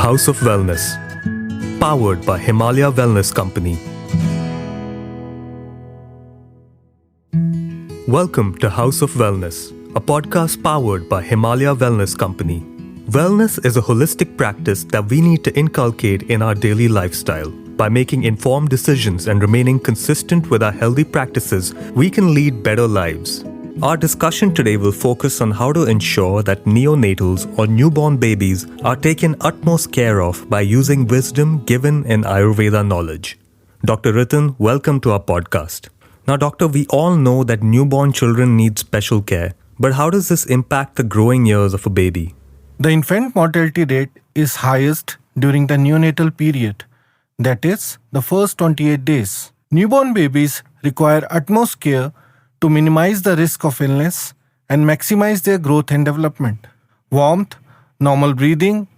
House of Wellness, powered by Himalaya Wellness Company. Welcome to House of Wellness, a podcast powered by Himalaya Wellness Company. Wellness is a holistic practice that we need to inculcate in our daily lifestyle. By making informed decisions and remaining consistent with our healthy practices, we can lead better lives. Our discussion today will focus on how to ensure that neonatals or newborn babies are taken utmost care of by using wisdom given in Ayurveda knowledge. Dr. Ritin, welcome to our podcast. Now, Doctor, we all know that newborn children need special care, but how does this impact the growing years of a baby? The infant mortality rate is highest during the neonatal period, that is, the first 28 days. Newborn babies require utmost care to minimize the risk of illness and maximize their growth and development. Warmth, normal breathing,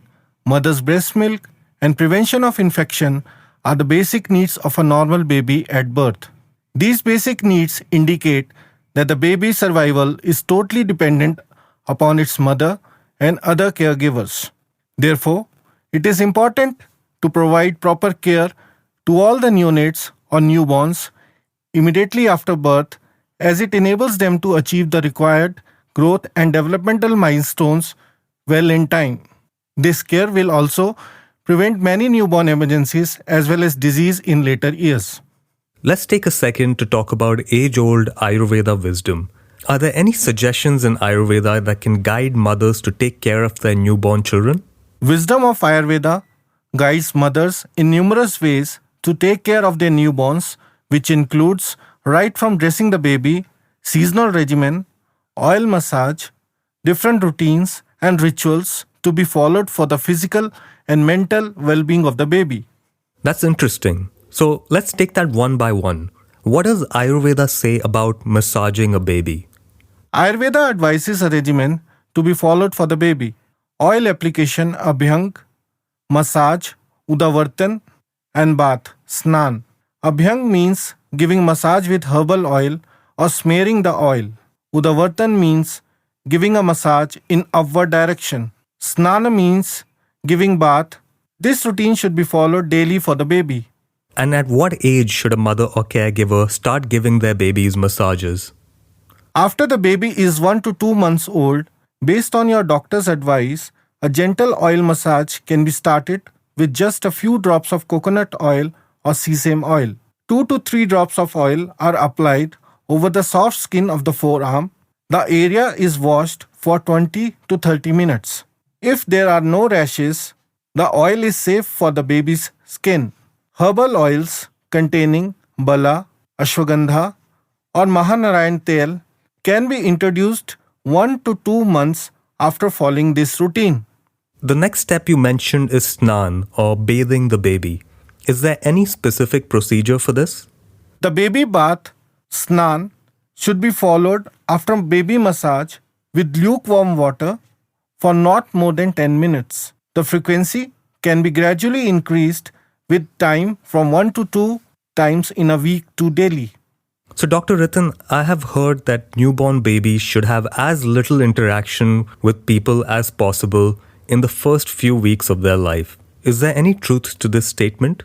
mother's breast milk, and prevention of infection are the basic needs of a normal baby at birth. These basic needs indicate that the baby's survival is totally dependent upon its mother and other caregivers. Therefore, it is important to provide proper care to all the neonates or newborns immediately after birth, as it enables them to achieve the required growth and developmental milestones well in time. This care will also prevent many newborn emergencies as well as disease in later years. Let's take a second to talk about age-old Ayurveda wisdom. Are there any suggestions in Ayurveda that can guide mothers to take care of their newborn children? Wisdom of Ayurveda guides mothers in numerous ways to take care of their newborns, which includes right from dressing the baby, seasonal regimen, oil massage, different routines and rituals to be followed for the physical and mental well-being of the baby. That's interesting. So let's take that one by one. What does Ayurveda say about massaging a baby? Ayurveda advises a regimen to be followed for the baby. Oil application, abhyang, massage, udavartan, and bath, snan. Abhyang means giving massage with herbal oil or smearing the oil. Udavartan means giving a massage in upward direction. Snana means giving bath. This routine should be followed daily for the baby. And at what age should a mother or caregiver start giving their babies massages? After the baby is 1 to 2 months old, based on your doctor's advice, a gentle oil massage can be started with just a few drops of coconut oil or sesame oil. 2 to 3 drops of oil are applied over the soft skin of the forearm. The area is washed for 20 to 30 minutes. If there are no rashes, the oil is safe for the baby's skin. Herbal oils containing bala, ashwagandha, or mahanarayan tel can be introduced 1 to 2 months after following this routine. The next step you mentioned is snan, or bathing the baby. Is there any specific procedure for this? The baby bath, snan, should be followed after baby massage with lukewarm water for not more than 10 minutes. The frequency can be gradually increased with time from 1 to 2 times in a week to daily. So, Dr. Ritin, I have heard that newborn babies should have as little interaction with people as possible in the first few weeks of their life. Is there any truth to this statement?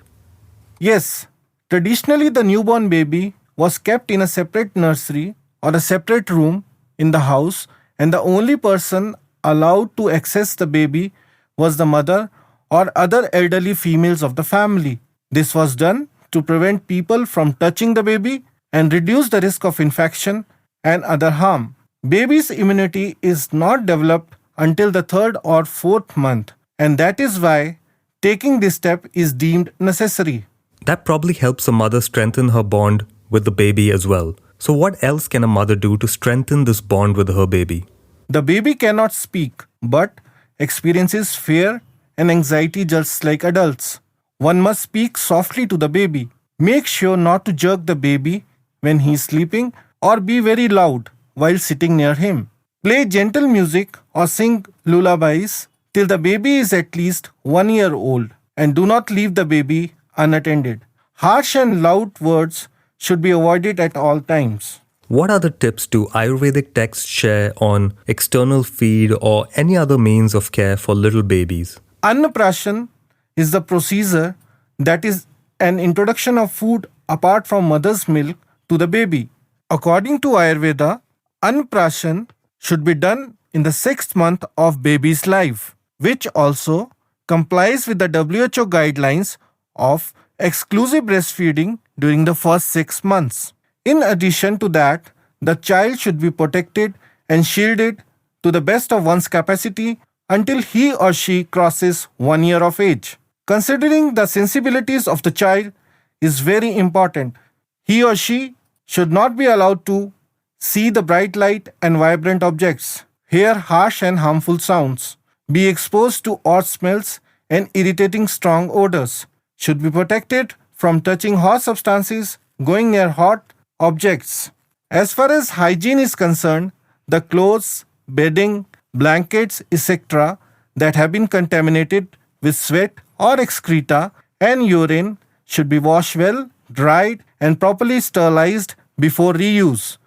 Yes, traditionally the newborn baby was kept in a separate nursery or a separate room in the house, and the only person allowed to access the baby was the mother or other elderly females of the family. This was done to prevent people from touching the baby and reduce the risk of infection and other harm. Baby's immunity is not developed until the 3rd or 4th month, and that is why taking this step is deemed necessary. That probably helps a mother strengthen her bond with the baby as well. So what else can a mother do to strengthen this bond with her baby? The baby cannot speak, but experiences fear and anxiety just like adults. One must speak softly to the baby. Make sure not to jerk the baby when he is sleeping or be very loud while sitting near him. Play gentle music or sing lullabies till the baby is at least 1 year old, and do not leave the baby unattended. Harsh and loud words should be avoided at all times. What other tips do Ayurvedic texts share on external feed or any other means of care for little babies? Annaprashan is the procedure that is an introduction of food apart from mother's milk to the baby. According to Ayurveda, Annaprashan should be done in the 6th month of baby's life, which also complies with the WHO guidelines of exclusive breastfeeding during the first 6 months. In addition to that, the child should be protected and shielded to the best of one's capacity until he or she crosses 1 year of age. Considering the sensibilities of the child is very important. He or she should not be allowed to see the bright light and vibrant objects, hear harsh and harmful sounds, be exposed to odd smells and irritating strong odors, should be protected from touching hot substances, going near hot objects. As far as hygiene is concerned, the clothes, bedding, blankets, etc. that have been contaminated with sweat or excreta and urine should be washed well, dried, and properly sterilized before reuse.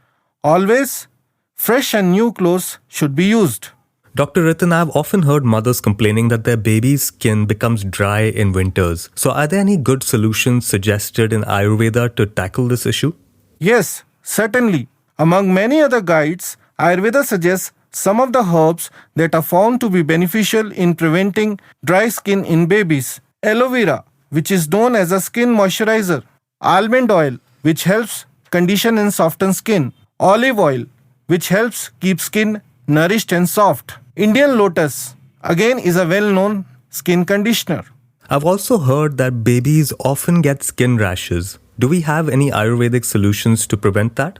Always, fresh and new clothes should be used. Dr. Ritin, I've often heard mothers complaining that their baby's skin becomes dry in winters. So, are there any good solutions suggested in Ayurveda to tackle this issue? Yes, certainly. Among many other guides, Ayurveda suggests some of the herbs that are found to be beneficial in preventing dry skin in babies. Aloe vera, which is known as a skin moisturizer. Almond oil, which helps condition and soften skin. Olive oil, which helps keep skin nourished and soft. Indian lotus, again, is a well-known skin conditioner. I've also heard that babies often get skin rashes. Do we have any Ayurvedic solutions to prevent that?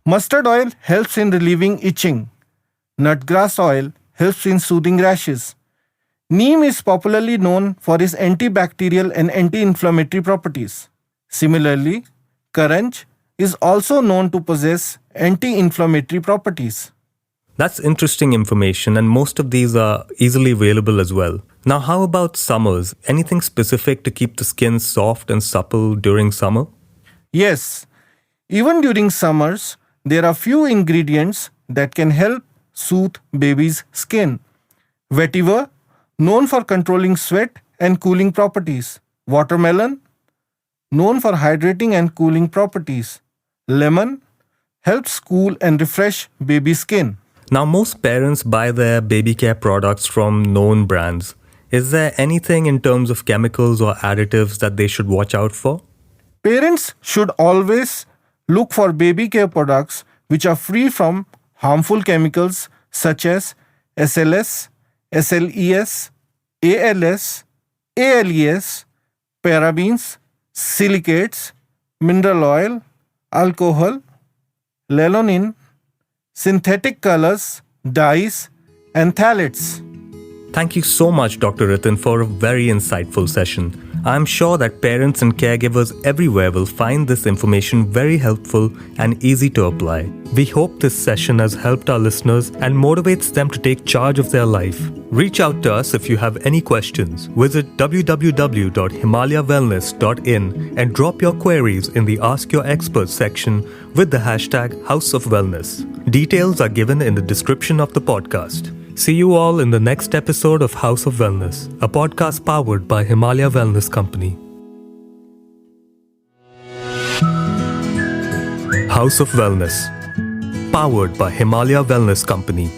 Mustard oil helps in relieving itching. Nutgrass oil helps in soothing rashes. Neem is popularly known for its antibacterial and anti-inflammatory properties. Similarly, Karanj is also known to possess anti-inflammatory properties. That's interesting information, and most of these are easily available as well. Now, how about summers? Anything specific to keep the skin soft and supple during summer? Yes, even during summers, there are few ingredients that can help soothe baby's skin. Vetiver, known for controlling sweat and cooling properties. Watermelon, known for hydrating and cooling properties. Lemon, helps cool and refresh baby skin. Now, most parents buy their baby care products from known brands. Is there anything in terms of chemicals or additives that they should watch out for? Parents should always look for baby care products which are free from harmful chemicals such as SLS, SLES, ALS, ALES, parabens, silicates, mineral oil, alcohol, lanolin, synthetic colors, dyes, and phthalates. Thank you so much, Dr. Ritin, for a very insightful session. I'm sure that parents and caregivers everywhere will find this information very helpful and easy to apply. We hope this session has helped our listeners and motivates them to take charge of their life. Reach out to us if you have any questions. Visit www.himalayawellness.in and drop your queries in the Ask Your Expert section with the hashtag House of Wellness. Details are given in the description of the podcast. See you all in the next episode of House of Wellness, a podcast powered by Himalaya Wellness Company. House of Wellness, powered by Himalaya Wellness Company.